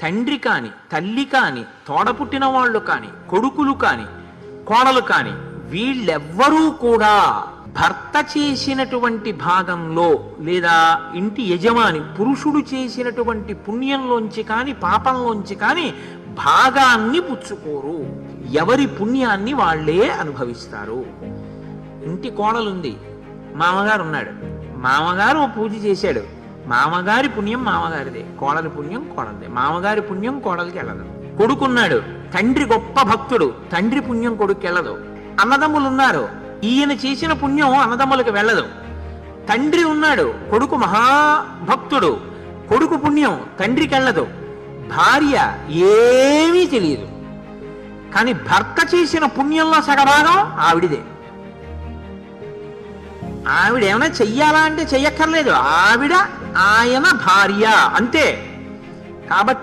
తండ్రి కాని, తల్లి కాని, తోడపుట్టిన వాళ్ళు కాని, కొడుకులు కాని, కోడలు కాని, వీళ్ళెవ్వరూ కూడా భర్త చేసినటువంటి భాగంలో లేదా ఇంటి యజమాని పురుషుడు చేసినటువంటి పుణ్యంలోంచి కాని పాపంలోంచి కాని భాగాన్ని పుచ్చుకోరు. ఎవరి పుణ్యాన్ని వాళ్లే అనుభవిస్తారు. ఇంటి కోడలుంది, మామగారు ఉన్నాడు, మామగారు ఓ పూజ చేశాడు, మామగారి పుణ్యం మామగారిదే, కోడలి పుణ్యం కోడలిదే. మామగారి పుణ్యం కోడలికి వెళ్ళదు. కొడుకున్నాడు, తండ్రి గొప్ప భక్తుడు, తండ్రి పుణ్యం కొడుకు వెళ్ళదు. అన్నదమ్ములు ఉన్నారు, ఈయన చేసిన పుణ్యం అన్నదమ్ములకు వెళ్ళదు. తండ్రి ఉన్నాడు, కొడుకు మహాభక్తుడు, కొడుకు పుణ్యం తండ్రికి వెళ్ళదు. భార్య ఏమీ తెలియదు, కానీ భర్త చేసిన పుణ్యంలో సగభాగం ఆవిడిదే. ఆవిడ ఏమైనా చెయ్యాలా అంటే చెయ్యక్కర్లేదు, ఆవిడ ఆయన భార్య అంతే. కాబట్టి